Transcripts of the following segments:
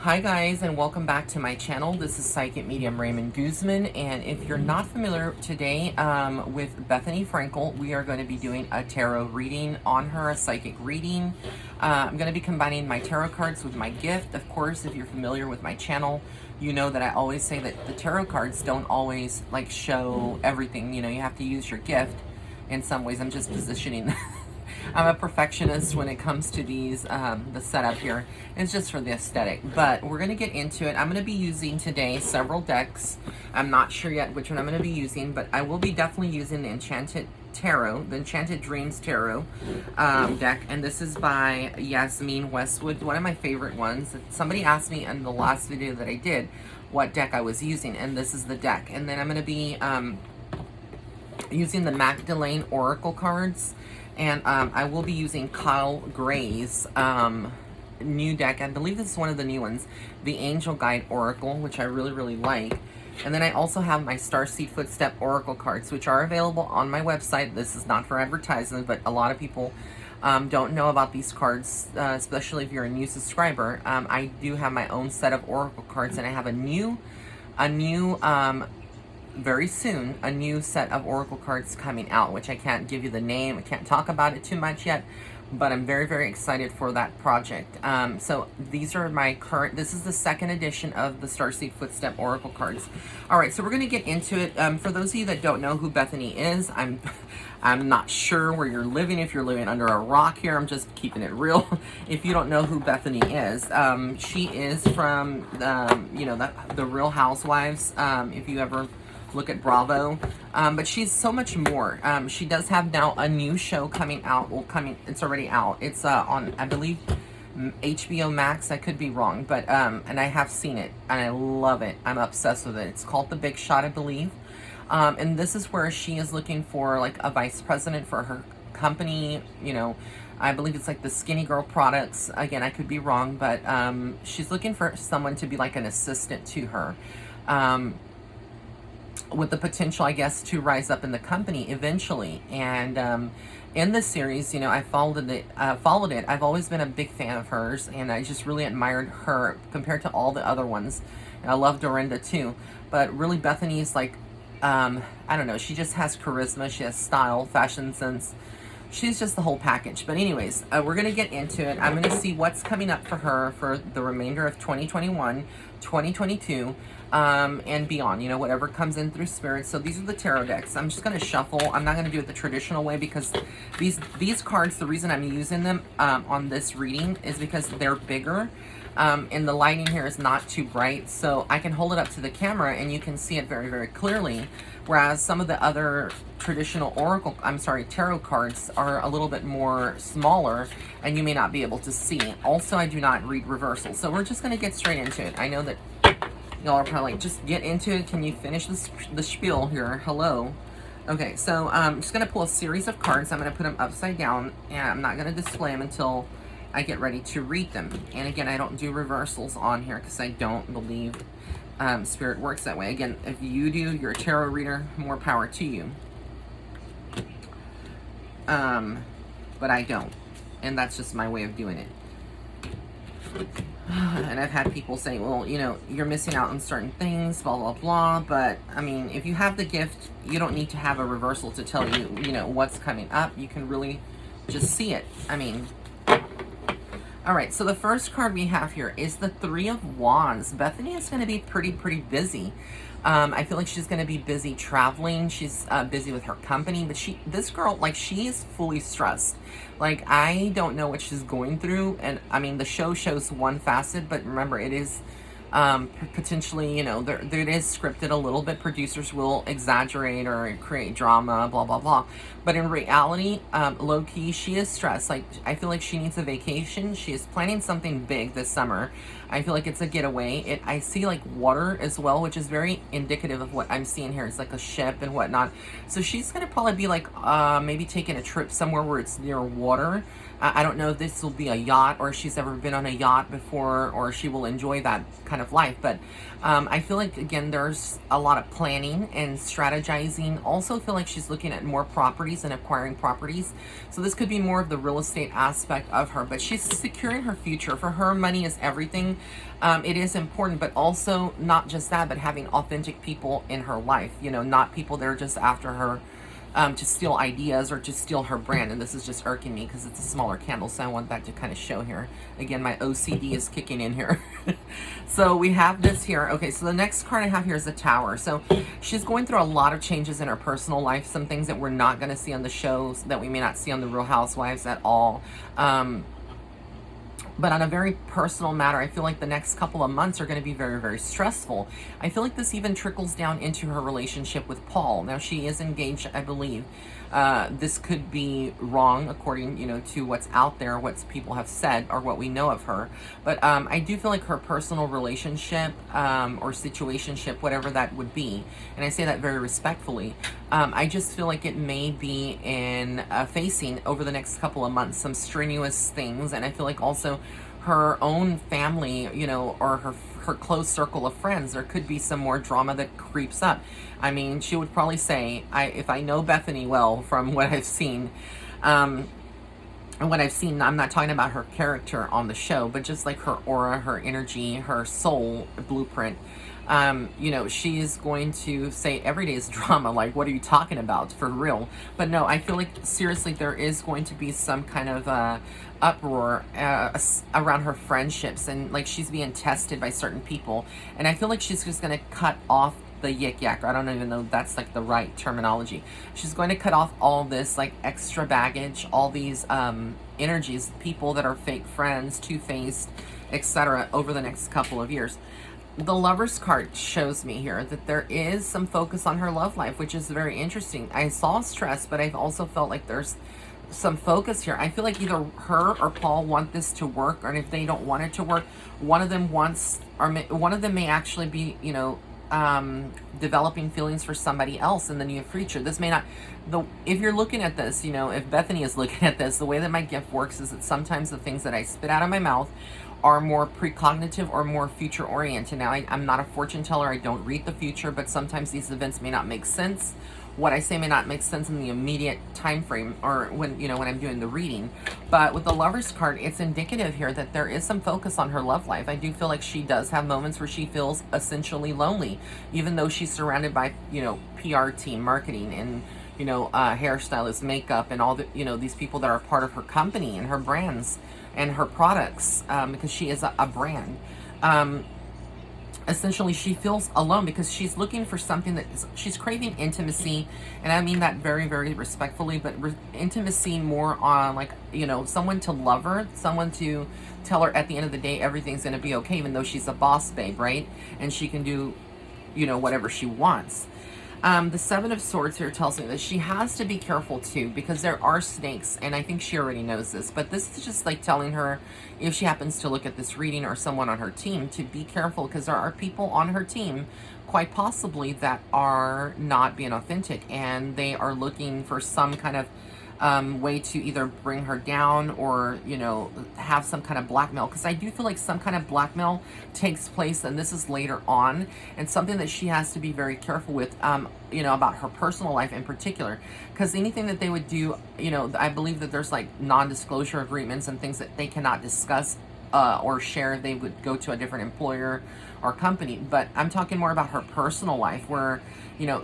Hi guys, and welcome back to my channel. This is Psychic Medium Raymond Guzman, and if you're not familiar today with Bethenny Frankel, we are going to be doing a tarot reading on her, a psychic reading. I'm going to be combining my tarot cards with my gift. Of course, if you're familiar with my channel, you know that I always say that the tarot cards don't always like show everything. You know, you have to use your gift in some ways. I'm just positioning I'm a perfectionist when it comes to these, the setup here. It's just for the aesthetic, but we're going to get into it. I'm going to be using today several decks. I'm not sure yet which one I'm going to be using, but I will be definitely using the Enchanted Tarot, the Enchanted Dreams Tarot deck, and this is by Yasmin Westwood, one of my favorite ones. Somebody asked me in the last video that I did what deck I was using, and this is the deck. And then I'm going to be using the Magdalene Oracle cards. And I will be using Kyle Gray's new deck. I believe this is one of the new ones, the Angel Guide Oracle, which I really like. And then I also have my Starseed Footstep Oracle cards, which are available on my website. This is not for advertisement, but a lot of people don't know about these cards, especially if you're a new subscriber. I do have my own set of Oracle cards, and I have very soon, a new set of Oracle cards coming out, which I can't give you the name. I can't talk about it too much yet, but I'm very excited for that project. So these are my current, this is the second edition of the Starseed Footstep Oracle cards. All right, so we're going to get into it. For those of you that don't know who Bethenny is, I'm not sure where you're living. If you're living under a rock here, I'm just keeping it real. If you don't know who Bethenny is, she is from, you know, the Real Housewives, if you ever look at Bravo, but she's so much more. She does have now a new show coming out. It's already out. It's on, I believe, HBO Max. I could be wrong, but and I have seen it and I love it. I'm obsessed with it. It's called The Big Shot, I believe. And this is where she is looking for like a vice president for her company. You know, I believe it's like the Skinny Girl products. Again, I could be wrong, but she's looking for someone to be like an assistant to her. With the potential, I guess, to rise up in the company eventually. And in this series, you know, I followed it. I've always been a big fan of hers, and I just really admired her compared to all the other ones. And I love Dorinda too, but really Bethenny is like, I don't know, she just has charisma, she has style, fashion sense. She's just the whole package. But anyways, we're going to get into it. I'm going to see what's coming up for her for the remainder of 2021, 2022, and beyond. You know, whatever comes in through spirit. So these are the tarot decks. I'm just going to shuffle. I'm not going to do it the traditional way because these cards, the reason I'm using them on this reading is because they're bigger. And the lighting here is not too bright, so I can hold it up to the camera and you can see it very clearly, whereas some of the other traditional tarot cards are a little bit more smaller and you may not be able to see. Also, I do not read reversals, so we're just going to get straight into it. I know that y'all are probably like, just get into it. Can you finish the spiel here? Hello. Okay, so I'm just going to pull a series of cards. I'm going to put them upside down, and I'm not going to display them until I get ready to read them. And again, I don't do reversals on here because I don't believe spirit works that way. Again, if you do, you're a tarot reader, more power to you. But I don't. And that's just my way of doing it. And I've had people say, well, you know, you're missing out on certain things, blah blah. But I mean, if you have the gift, you don't need to have a reversal to tell you, you know, what's coming up. You can really just see it. I mean, all right, so the first card we have here is the Three of Wands. Bethenny is going to be pretty busy. I feel like she's going to be busy traveling. She's busy with her company, but this girl, like, she is fully stressed. Like, I don't know what she's going through, and I mean, the show shows one facet, but remember, it is potentially, you know, it is scripted a little bit. Producers will exaggerate or create drama, blah blah. But in reality, low-key, she is stressed. Like, I feel like she needs a vacation. She is planning something big this summer. I feel like it's a getaway. I see like water as well, which is very indicative of what I'm seeing here. It's like a ship and whatnot. So she's gonna probably be like maybe taking a trip somewhere where it's near water. I don't know if this will be a yacht or if she's ever been on a yacht before or she will enjoy that kind of life. But I feel like, again, there's a lot of planning and strategizing. Also feel like she's looking at more properties and acquiring properties. So this could be more of the real estate aspect of her, but she's securing her future. For her, money is everything. It is important, but also not just that, but having authentic people in her life, not people that are just after her to steal ideas or to steal her brand. And this is just irking me because it's a smaller candle, so I want that to kind of show here. Again, my OCD is kicking in here. So we have this here. Okay, so the next card I have here is the Tower. So she's going through a lot of changes in her personal life, some things that we're not going to see on the shows, that we may not see on the Real Housewives at all. But on a very personal matter, I feel like the next couple of months are going to be very, very stressful. I feel like this even trickles down into her relationship with Paul. Now, she is engaged, I believe. This could be wrong according, to what's out there, what people have said, or what we know of her. But I do feel like her personal relationship or situationship, whatever that would be, and I say that very respectfully, I just feel like it may be in facing over the next couple of months some strenuous things. And I feel like also her own family, or her close circle of friends, there could be some more drama that creeps up. I mean, she would probably say, if I know Bethenny well from what I've seen, and what I've seen, I'm not talking about her character on the show, but just like her aura, her energy, her soul blueprint. She's going to say every day is drama. Like, what are you talking about, for real? But no, I feel like seriously there is going to be some kind of uproar around her friendships, and like she's being tested by certain people, and I feel like she's just going to cut off the yik yak. I don't even know if that's like the right terminology. She's going to cut off all this like extra baggage, all these energies, people that are fake friends, two-faced, etc. over the next couple of years. The Lover's card shows me here that there is some focus on her love life, which is very interesting. I saw stress, but I've also felt like there's some focus here. I feel like either her or Paul want this to work, or if they don't want it to work, one of them wants, or one of them may actually be, developing feelings for somebody else in the near future. This may not, if you're looking at this, if Bethenny is looking at this, the way that my gift works is that sometimes the things that I spit out of my mouth are more precognitive or more future oriented. Now, I'm not a fortune teller. I don't read the future, but sometimes these events may not make sense. What I say may not make sense in the immediate time frame, or when I'm doing the reading. But with the Lover's card, it's indicative here that there is some focus on her love life. I do feel like she does have moments where she feels essentially lonely, even though she's surrounded by PR team, marketing, and hairstylists, makeup, and all the these people that are part of her company and her brands and her products, because she is a brand. Essentially, she feels alone because she's looking for something she's craving intimacy, and I mean that very, very respectfully, but intimacy more on like, someone to love her, someone to tell her at the end of the day everything's going to be okay, even though she's a boss babe, right? And she can do, whatever she wants. The Seven of Swords here tells me that she has to be careful too, because there are snakes, and I think she already knows this, but this is just like telling her, if she happens to look at this reading, or someone on her team, to be careful, because there are people on her team, quite possibly, that are not being authentic, and they are looking for some kind of way to either bring her down or, have some kind of blackmail. Because I do feel like some kind of blackmail takes place, and this is later on, and something that she has to be very careful with, about her personal life in particular. Because anything that they would do, I believe that there's like non-disclosure agreements and things that they cannot discuss or share. They would go to a different employer or company. But I'm talking more about her personal life, where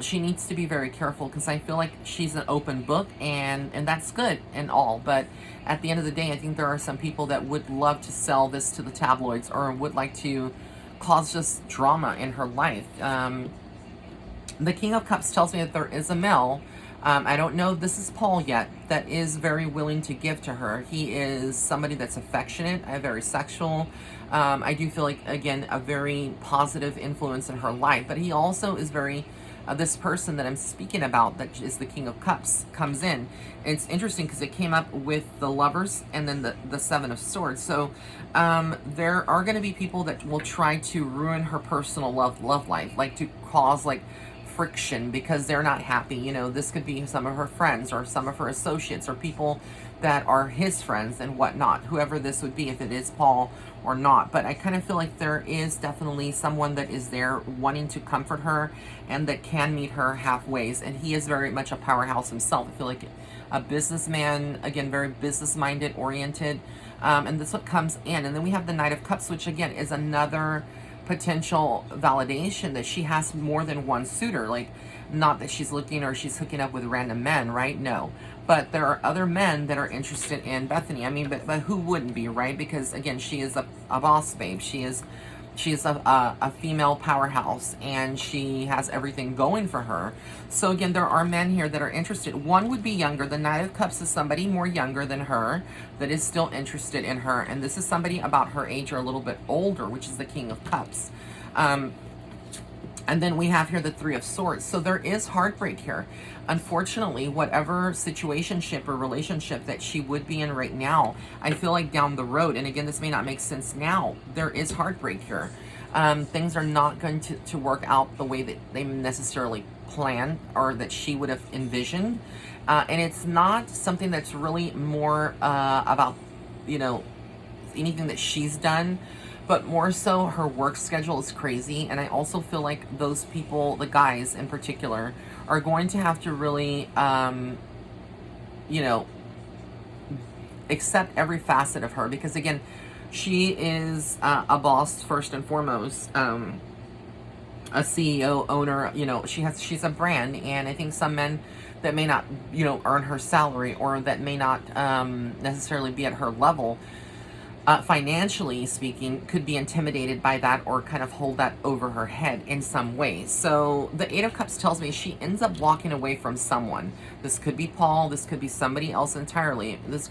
she needs to be very careful, because I feel like she's an open book, and that's good and all, but at the end of the day, I think there are some people that would love to sell this to the tabloids, or would like to cause just drama in her life. The King of Cups tells me that there is a male, I don't know if this is Paul yet, that is very willing to give to her. He is somebody that's affectionate, very sexual. I do feel like, again, a very positive influence in her life, but he also is very, this person that I'm speaking about, that is the King of Cups, comes in. It's interesting because it came up with the Lovers and then the Seven of Swords. So there are going to be people that will try to ruin her personal love life, like to cause like friction because they're not happy. This could be some of her friends or some of her associates or people that are his friends and whatnot, whoever this would be, if it is Paul or not. But I kind of feel like there is definitely someone that is there wanting to comfort her and that can meet her halfway. And he is very much a powerhouse himself. I feel like a businessman, again, very business minded, oriented. And this what comes in. And then we have the Knight of Cups, which again is another potential validation that she has more than one suitor. Like, not that she's looking or she's hooking up with random men, right? No. But there are other men that are interested in Bethenny. I mean, but who wouldn't be, right? Because again, she is a boss babe. She is a female powerhouse, and she has everything going for her. So again, there are men here that are interested. One would be younger. The Knight of Cups is somebody more younger than her that is still interested in her. And this is somebody about her age or a little bit older, which is the King of Cups. And then we have here the Three of Swords. So there is heartbreak here. Unfortunately, whatever situationship or relationship that she would be in right now, I feel like down the road, and again, this may not make sense now, there is heartbreak here. Things are not going to work out the way that they necessarily planned or that she would have envisioned. And it's not something that's really more about, anything that she's done, but more so her work schedule is crazy. And I also feel like those people, the guys in particular, are going to have to really, accept every facet of her. Because again, she is a boss first and foremost, a CEO, owner, she's a brand. And I think some men that may not, earn her salary, or that may not necessarily be at her level, financially speaking, could be intimidated by that or kind of hold that over her head in some way. So the Eight of Cups tells me she ends up walking away from someone. This could be Paul. This could be somebody else entirely. This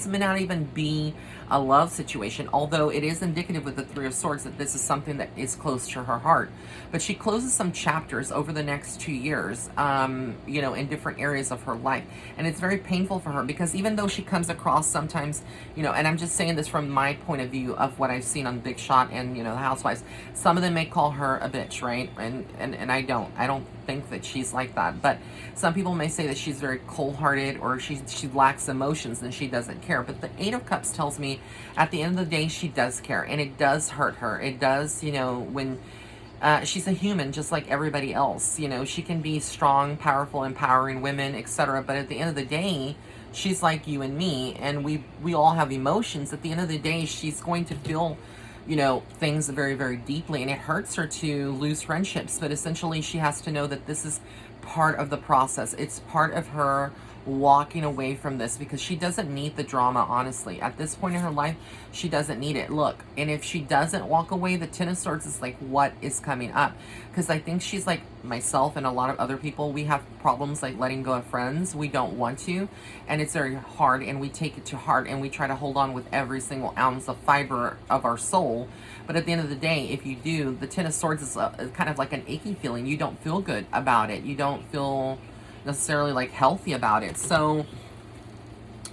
may not even be a love situation, although it is indicative with the Three of Swords that this is something that is close to her heart. But she closes some chapters over the next 2 years, in different areas of her life. And it's very painful for her, because even though she comes across sometimes, and I'm just saying this from my point of view of what I've seen on Big Shot and, the Housewives, some of them may call her a bitch, right? And I don't think that she's like that. But some people may say that she's very cold-hearted, or she lacks emotions and she doesn't care. But the Eight of Cups tells me at the end of the day, she does care, and it does hurt her. It does, when she's a human just like everybody else. She can be strong, powerful, empowering women, etc. But at the end of the day, she's like you and me, and we all have emotions. At the end of the day, she's going to feel, things very, very deeply, and it hurts her to lose friendships. But essentially, she has to know that this is part of the process. It's part of her walking away from this, because she doesn't need the drama, honestly. At this point in her life, she doesn't need it. Look, and if she doesn't walk away, the Ten of Swords is like, what is coming up? Because I think she's like myself and a lot of other people. We have problems like letting go of friends. We don't want to, and it's very hard, and we take it to heart, and we try to hold on with every single ounce of fiber of our soul. But at the end of the day, if you do, the Ten of Swords is kind of like an icky feeling. You don't feel good about it. You don't feel necessarily like healthy about it. So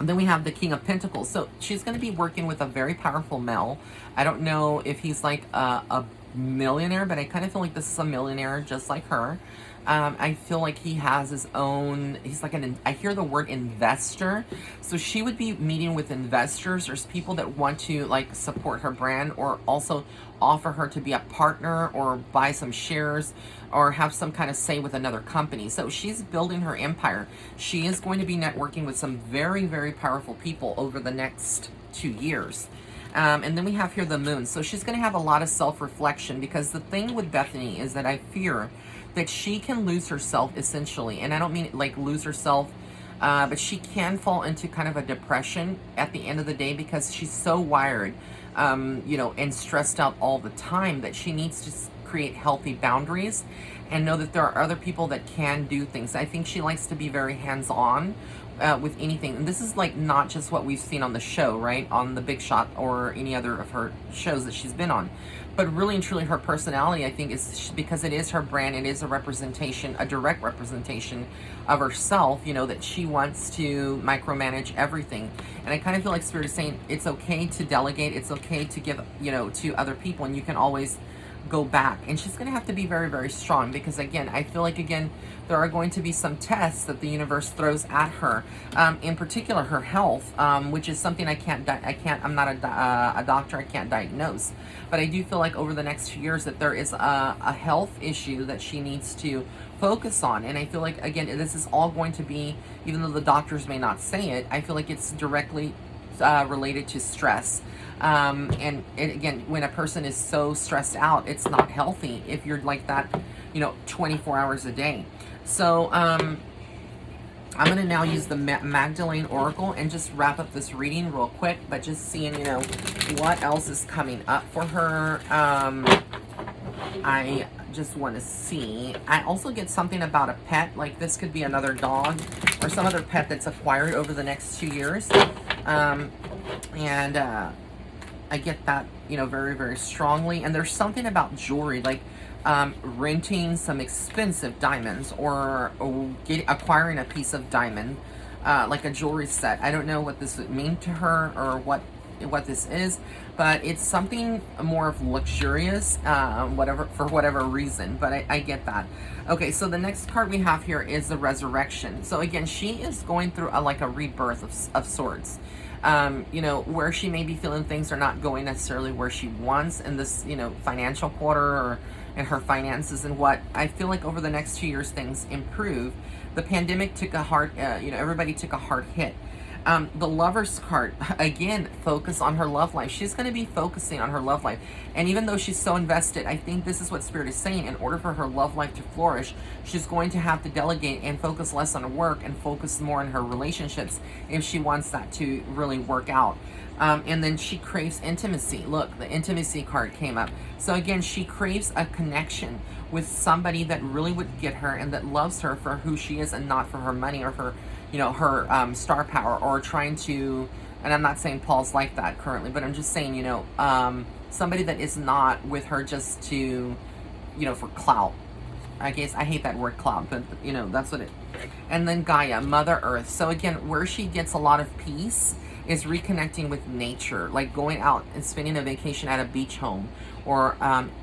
then we have the King of Pentacles. So she's going to be working with a very powerful male. I don't know if he's like a millionaire, but I kind of feel like this is a millionaire just like her. I feel like he has his own, he's like I hear the word investor. So she would be meeting with investors. There's people that want to like support her brand, or also offer her to be a partner, or buy some shares, or have some kind of say with another company. So she's building her empire. She is going to be networking with some very, very powerful people over the next 2 years. And then we have here the Moon. So she's going to have a lot of self-reflection, because the thing with Bethenny is that I fear that she can lose herself, essentially. And I don't mean like lose herself, but she can fall into kind of a depression at the end of the day, because she's so wired, and stressed out all the time, that she needs to create healthy boundaries and know that there are other people that can do things. I think she likes to be very hands-on with anything. And this is like not just what we've seen on the show, right? On The Big Shot or any other of her shows that she's been on. But really and truly, her personality, I think, is because it is her brand. It is a representation, a direct representation of herself, that she wants to micromanage everything. And I kind of feel like Spirit is saying it's okay to delegate. It's okay to give, to other people. And you can always go back, and she's going to have to be very, very strong, because again, I feel like, again, there are going to be some tests that the universe throws at her, in particular her health, which is something I'm not a doctor, I can't diagnose, but I do feel like over the next few years that there is a health issue that she needs to focus on. And I feel like, again, this is all going to be, even though the doctors may not say it, I feel like it's directly related to stress. And again, when a person is so stressed out, it's not healthy if you're like that, 24 hours a day. So I'm going to now use the Magdalene Oracle and just wrap up this reading real quick, but just seeing, what else is coming up for her. I just want to see. I also get something about a pet, like this could be another dog or some other pet that's acquired over the next 2 years. I get that, very, very strongly. And there's something about jewelry, like renting some expensive diamonds, or acquiring a piece of diamond, like a jewelry set. I don't know what this would mean to her, or what this is, but it's something more of luxurious, for whatever reason, but I get that. Okay, so the next card we have here is the Resurrection. So again, she is going through a rebirth of sorts. Where she may be feeling things are not going necessarily where she wants in this, financial quarter, or in her finances, and what I feel like over the next 2 years things improve. The pandemic took a hard, everybody took a hard hit. The Lover's card, again, focus on her love life. She's going to be focusing on her love life. And even though she's so invested, I think this is what Spirit is saying. In order for her love life to flourish, she's going to have to delegate and focus less on work and focus more on her relationships if she wants that to really work out. And then she craves intimacy. Look, the intimacy card came up. So again, she craves a connection with somebody that really would get her and that loves her for who she is, and not for her money or for her star power, or trying to, and I'm not saying Paul's like that currently, but I'm just saying, somebody that is not with her just to, for clout. I guess I hate that word clout, but that's what it. And then Gaia, Mother Earth. So again, where she gets a lot of peace is reconnecting with nature, like going out and spending a vacation at a beach home, or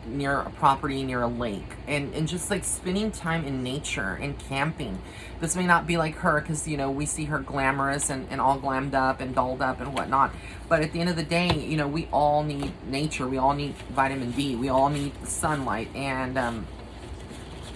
near a property near a lake, and just like spending time in nature and camping. This may not be like her, because we see her glamorous and all glammed up and dolled up and whatnot, but at the end of the day, we all need nature, we all need vitamin D, we all need sunlight, and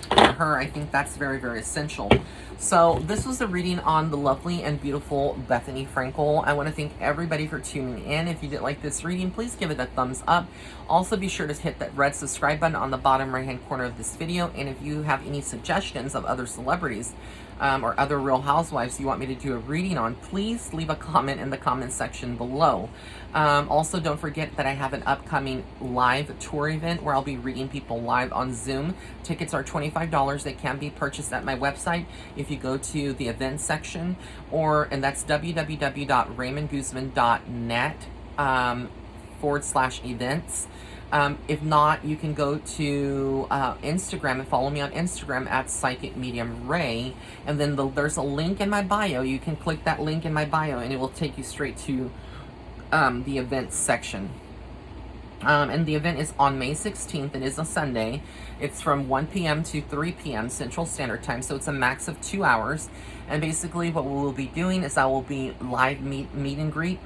for her, I think that's very, very essential. So this was the reading on the lovely and beautiful Bethenny Frankel. I want to thank everybody for tuning in. If you did like this reading, please give it a thumbs up. Also, be sure to hit that red subscribe button on the bottom right hand corner of this video. And if you have any suggestions of other celebrities or other Real Housewives you want me to do a reading on, please leave a comment in the comment section below. Also, don't forget that I have an upcoming live tour event where I'll be reading people live on Zoom. Tickets are $25. They can be purchased at my website if you go to the events section, and that's www.raymondguzman.net /events. If not, you can go to Instagram and follow me on Instagram at Psychic Medium Ray, and then there's a link in my bio. You can click that link in my bio and it will take you straight to the events section. And the event is on May 16th. It is a Sunday. It's from 1 p.m. to 3 p.m. Central Standard Time, so it's a max of 2 hours. And basically what we will be doing is I will be live meet and greet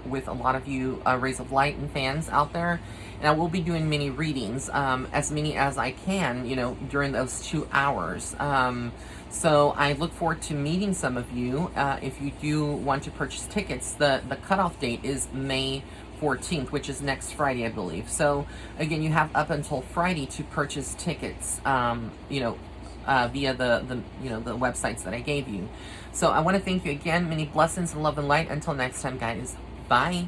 with a lot of you Rays of Light and fans out there. And I will be doing mini readings, as many as I can, during those 2 hours. So I look forward to meeting some of you. If you do want to purchase tickets, the cutoff date is May 14th, which is next Friday, I believe. So again, you have up until Friday to purchase tickets, via the websites that I gave you. So I want to thank you again. Many blessings and love and light. Until next time, guys. Bye.